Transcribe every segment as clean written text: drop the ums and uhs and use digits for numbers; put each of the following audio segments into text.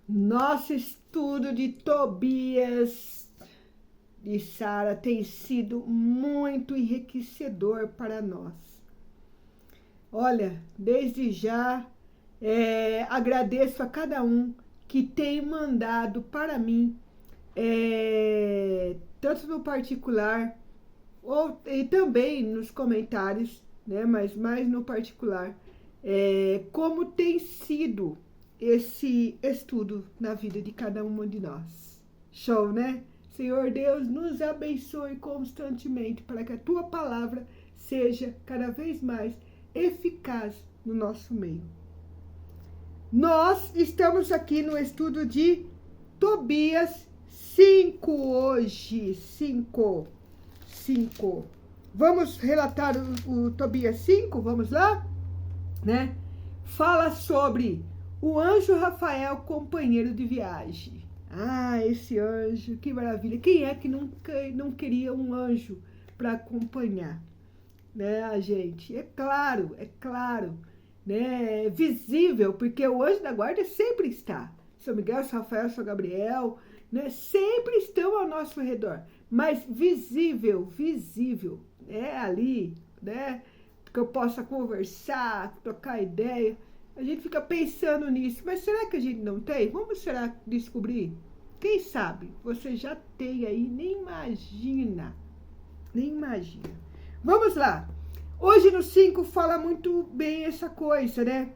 Nosso estudo de Tobias e Sara tem sido muito enriquecedor para nós. Olha, desde já agradeço a cada um que tem mandado para mim, tanto no particular e também nos comentários, né? Mas mais no particular, como tem sido esse estudo na vida de cada uma de nós. Show, né? Senhor Deus, nos abençoe constantemente para que a tua palavra seja cada vez mais eficaz no nosso meio. Nós estamos aqui no estudo de Tobias 5 hoje. 5. Vamos relatar o Tobias 5? Vamos lá? Né? Fala sobre o anjo Rafael, companheiro de viagem. Ah, esse anjo, que maravilha. Quem é que não queria um anjo para acompanhar, né, a gente? É claro, né? É visível, porque o anjo da guarda sempre está. São Miguel, São Rafael, São Gabriel, né? Sempre estão ao nosso redor. Mas visível, ali, né? Que eu possa conversar, trocar ideia. A gente fica pensando nisso, mas será que a gente não tem? Vamos descobrir? Quem sabe? Você já tem aí, nem imagina. Vamos lá. Hoje no 5 fala muito bem essa coisa, né?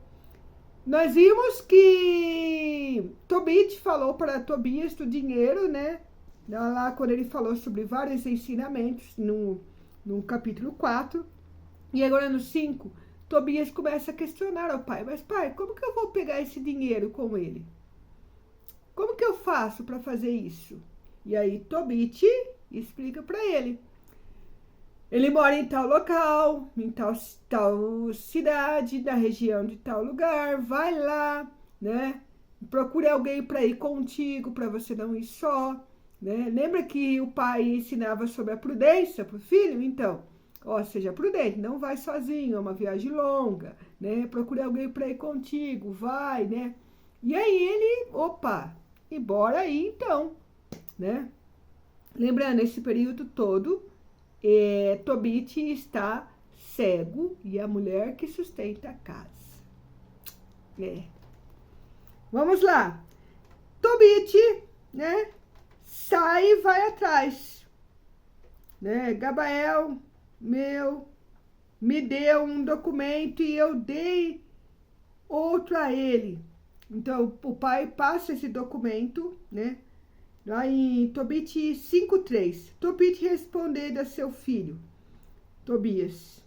Nós vimos que Tobit falou para Tobias do dinheiro, né? Lá quando ele falou sobre vários ensinamentos no capítulo 4. E agora no 5, Tobias começa a questionar ao pai. Mas pai, como que eu vou pegar esse dinheiro com ele? Como que eu faço para fazer isso? E aí Tobit explica para ele. Ele mora em tal local, em tal cidade, na região de tal lugar. Vai lá, né? Procure alguém para ir contigo, para você não ir só, né? Lembra que o pai ensinava sobre a prudência para o filho? Então, seja prudente, não vai sozinho, é uma viagem longa, né? Procure alguém para ir contigo, vai, né? E aí ele, e bora aí então, né? Lembrando, esse período todo, Tobit está cego e a mulher que sustenta a casa. Vamos lá. Tobit, né? Sai e vai atrás, né? Gabael, me deu um documento e eu dei outro a ele. Então, o pai passa esse documento, né? Lá em Tobit 5:3. Tobit respondeu a seu filho, Tobias,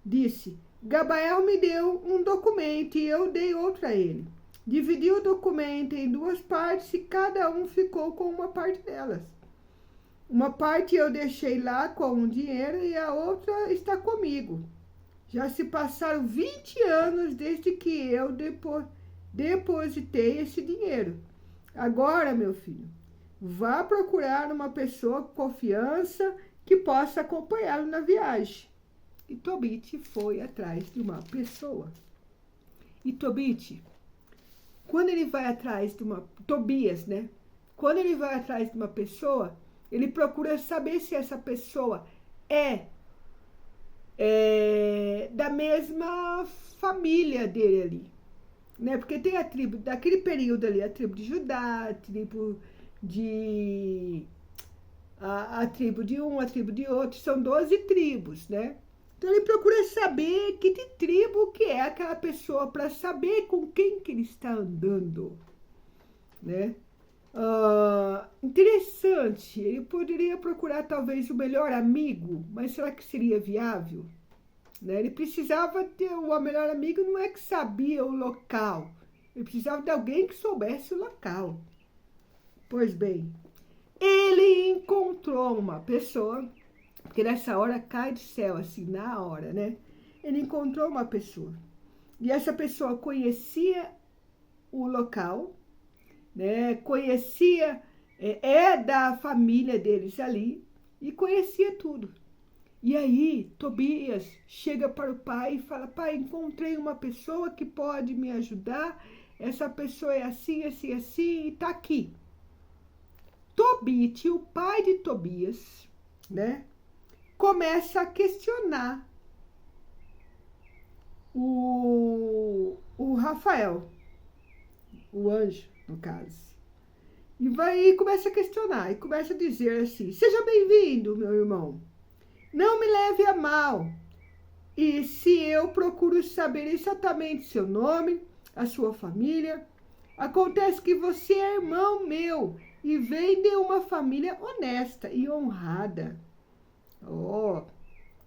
disse, Gabael me deu um documento e eu dei outro a ele. Dividi o documento em duas partes e cada um ficou com uma parte delas. Uma parte eu deixei lá com o dinheiro e a outra está comigo. Já se passaram 20 anos desde que eu depositei esse dinheiro. Agora, meu filho, vá procurar uma pessoa com confiança que possa acompanhá-lo na viagem. E Tobit foi atrás de uma pessoa. E Tobit, quando ele vai atrás de Tobias, né? Quando ele vai atrás de uma pessoa, ele procura saber se essa pessoa é da mesma família dele ali, né? Porque tem a tribo, daquele período ali, a tribo de Judá, a tribo de um, a tribo de outro, são 12 tribos, né? Então ele procura saber que de tribo que é aquela pessoa para saber com quem que ele está andando, né? Interessante, ele poderia procurar talvez o melhor amigo, mas será que seria viável? Né? Ele precisava ter o melhor amigo, não é que sabia o local, ele precisava de alguém que soubesse o local. Pois bem, ele encontrou uma pessoa, porque nessa hora cai do céu, assim, na hora, né? Ele encontrou uma pessoa, e essa pessoa conhecia o local, né? Conhecia, da família deles ali, e conhecia tudo. E aí, Tobias chega para o pai e fala, pai, encontrei uma pessoa que pode me ajudar, essa pessoa é assim, assim, assim, e tá aqui. Tobit, o pai de Tobias, né, começa a questionar o Rafael, o anjo, no caso. E começa a questionar, e começa a dizer assim: seja bem-vindo, meu irmão. Não me leve a mal. E se eu procuro saber exatamente seu nome, a sua família, acontece que você é irmão meu e vem de uma família honesta e honrada. Oh,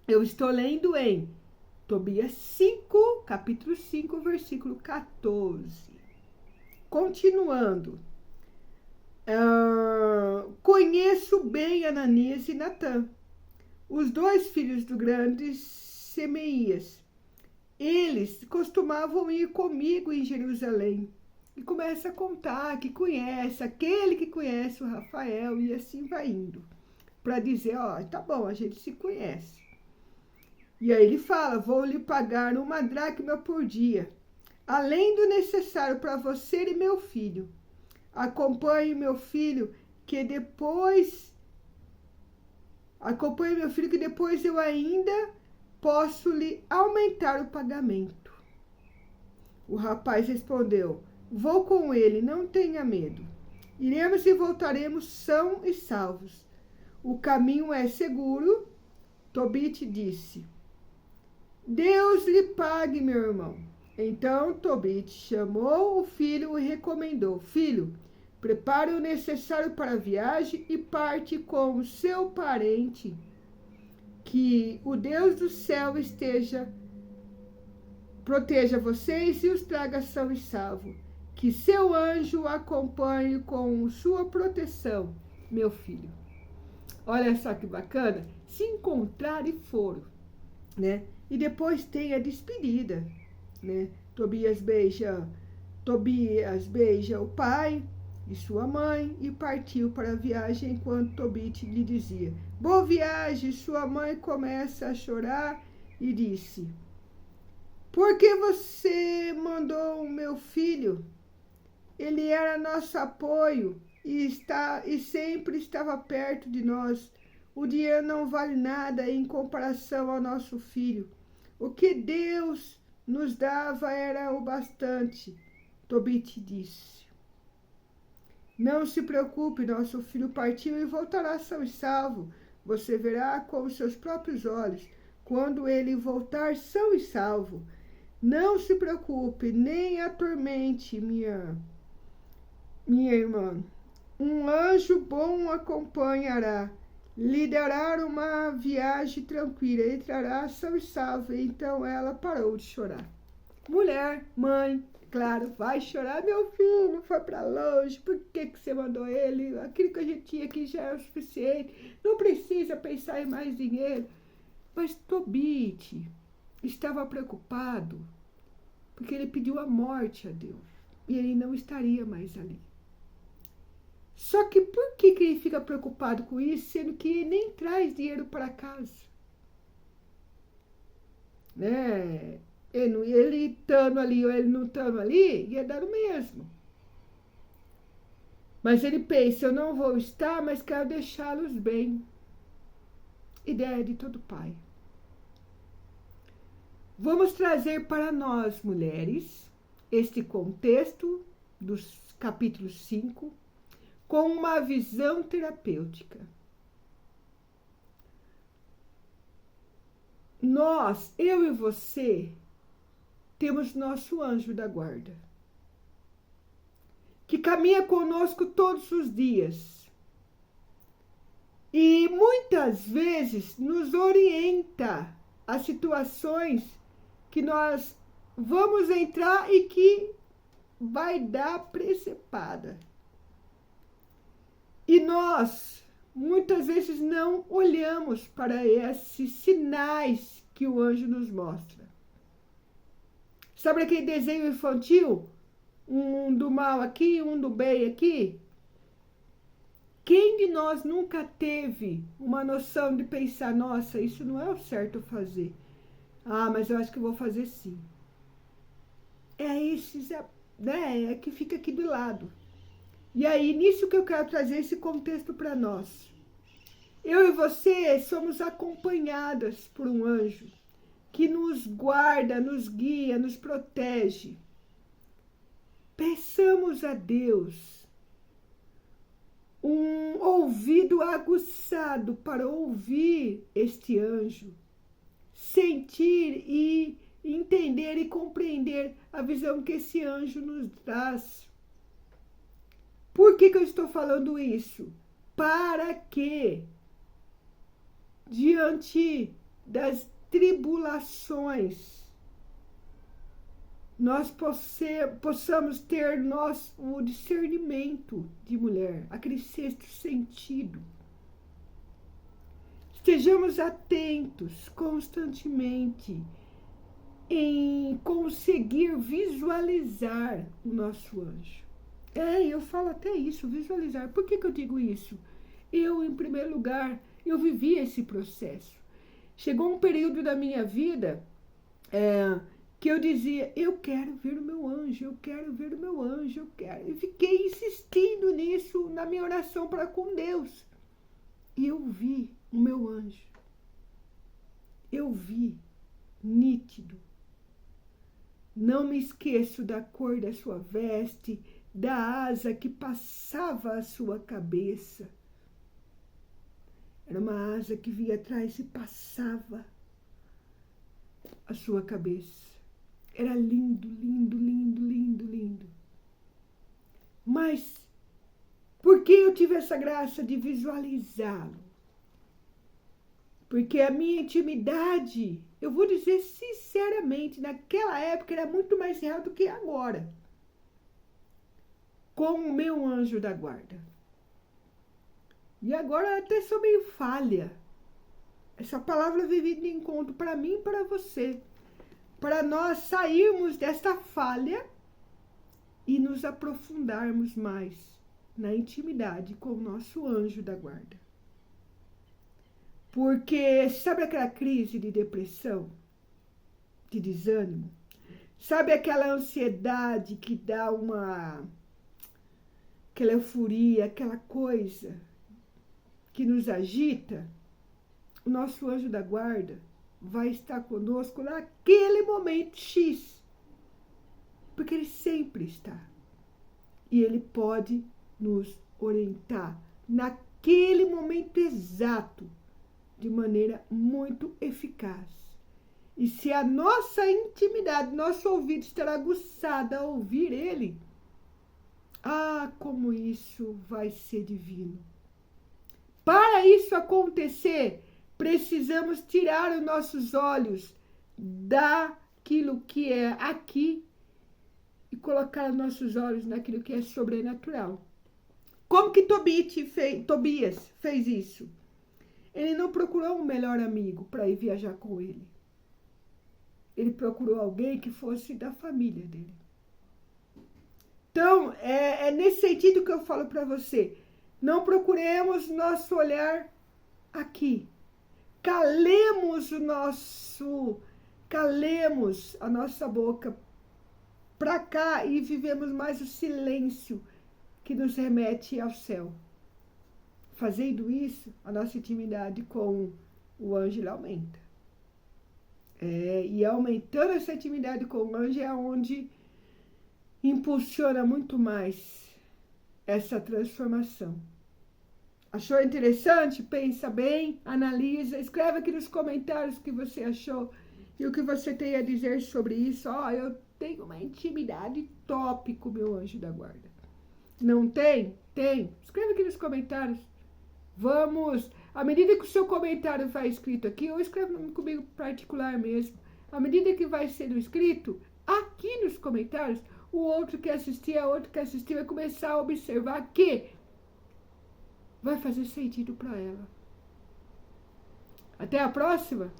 eu estou lendo em Tobias 5, capítulo 5, versículo 14. Continuando. Conheço bem Ananias e Natã, os dois filhos do grande Semeias. Eles costumavam ir comigo em Jerusalém. E começa a contar que conhece, aquele que conhece o Rafael, e assim vai indo. Para dizer, ó, tá bom, a gente se conhece. E aí ele fala, vou lhe pagar 1 dracma por dia, além do necessário para você e meu filho. Acompanhe meu filho, que depois eu ainda posso lhe aumentar o pagamento. O rapaz respondeu, vou com ele, não tenha medo. Iremos e voltaremos são e salvos. O caminho é seguro. Tobit disse, Deus lhe pague, meu irmão. Então Tobit chamou o filho e recomendou, filho, prepare o necessário para a viagem e parte com o seu parente. Que o Deus do céu proteja vocês e os traga são e salvo. Que seu anjo acompanhe com sua proteção, meu filho. Olha só que bacana. Se encontrar e foram, né? E depois tem a despedida, né? Tobias beija o pai e sua mãe e partiu para a viagem enquanto Tobit lhe dizia, boa viagem. Sua mãe começa a chorar e disse, por que você mandou o meu filho? Ele era nosso apoio e sempre estava perto de nós. O dinheiro não vale nada em comparação ao nosso filho. O que Deus nos dava era o bastante. Tobit disse, não se preocupe, nosso filho partiu e voltará são e salvo. Você verá com os seus próprios olhos quando ele voltar são e salvo. Não se preocupe, nem atormente, minha irmã. Um anjo bom o acompanhará. Lhe dará uma viagem tranquila. Ele trará são e salvo. Então ela parou de chorar. Mulher, mãe, claro, vai chorar. Meu filho foi para longe. Por que você mandou ele? Aquilo que a gente tinha aqui já é o suficiente. Não precisa pensar em mais dinheiro. Mas Tobit estava preocupado porque ele pediu a morte a Deus. E ele não estaria mais ali. Só que por que ele fica preocupado com isso, sendo que ele nem traz dinheiro para casa? Né? Ele estando ali ou ele não estando ali, ia dar o mesmo. Mas ele pensa, eu não vou estar, mas quero deixá-los bem. Ideia de todo pai. Vamos trazer para nós, mulheres, este contexto dos capítulos 5, com uma visão terapêutica. Nós, eu e você, temos nosso anjo da guarda, que caminha conosco todos os dias e muitas vezes nos orienta a situações que nós vamos entrar e que vai dar precepada. E nós, muitas vezes, não olhamos para esses sinais que o anjo nos mostra. Sabe aquele desenho infantil? Um do mal aqui, um do bem aqui? Quem de nós nunca teve uma noção de pensar, nossa, isso não é o certo fazer. Ah, mas eu acho que eu vou fazer sim. É esses né, é que fica aqui do lado. E aí, nisso que eu quero trazer esse contexto para nós. Eu e você somos acompanhadas por um anjo que nos guarda, nos guia, nos protege. Peçamos a Deus um ouvido aguçado para ouvir este anjo, sentir e entender e compreender a visão que esse anjo nos traz. Por que eu estou falando isso? Para que, diante das tribulações, nós possamos ter o discernimento de mulher, aquele sexto sentido. Estejamos atentos constantemente em conseguir visualizar o nosso anjo. Eu falo até isso, visualizar. Por que eu digo isso? Eu, em primeiro lugar, eu vivi esse processo. Chegou um período da minha vida que eu dizia, eu quero ver o meu anjo, eu quero ver o meu anjo, eu quero. E fiquei insistindo nisso na minha oração para com Deus. E eu vi o meu anjo. Eu vi, nítido. Não me esqueço da cor da sua veste, da asa que passava a sua cabeça. Era uma asa que vinha atrás e passava a sua cabeça. Era lindo, lindo, lindo, lindo, lindo. Mas por que eu tive essa graça de visualizá-lo? Porque a minha intimidade, eu vou dizer sinceramente, naquela época era muito mais real do que agora. Com o meu anjo da guarda. E agora até sou meio falha. Essa palavra veio de encontro para mim e para você. Para nós sairmos desta falha e nos aprofundarmos mais na intimidade com o nosso anjo da guarda. Porque sabe aquela crise de depressão, de desânimo? Sabe aquela ansiedade que dá aquela euforia, aquela coisa que nos agita? O nosso anjo da guarda vai estar conosco naquele momento X. Porque ele sempre está. E ele pode nos orientar naquele momento exato, de maneira muito eficaz. E se a nossa intimidade, nosso ouvido estar aguçado a ouvir ele, como isso vai ser divino. Para isso acontecer, precisamos tirar os nossos olhos daquilo que é aqui e colocar os nossos olhos naquilo que é sobrenatural. Como que Tobias fez isso? Ele não procurou um melhor amigo para ir viajar com ele. Ele procurou alguém que fosse da família dele. Então, é nesse sentido que eu falo para você. Não procuremos nosso olhar aqui. Calemos a nossa boca para cá e vivemos mais o silêncio que nos remete ao céu. Fazendo isso, a nossa intimidade com o anjo aumenta. E aumentando essa intimidade com o anjo é onde impulsiona muito mais essa transformação. Achou interessante? Pensa bem, analisa, escreve aqui nos comentários o que você achou e o que você tem a dizer sobre isso. Eu tenho uma intimidade top com o meu anjo da guarda. Não tem? Tem. Escreve aqui nos comentários. Vamos, à medida que o seu comentário vai escrito aqui, ou escreve comigo particular mesmo, à medida que vai sendo escrito, aqui nos comentários, o outro que assistir, a outro que assistir, vai começar a observar que vai fazer sentido para ela. Até a próxima!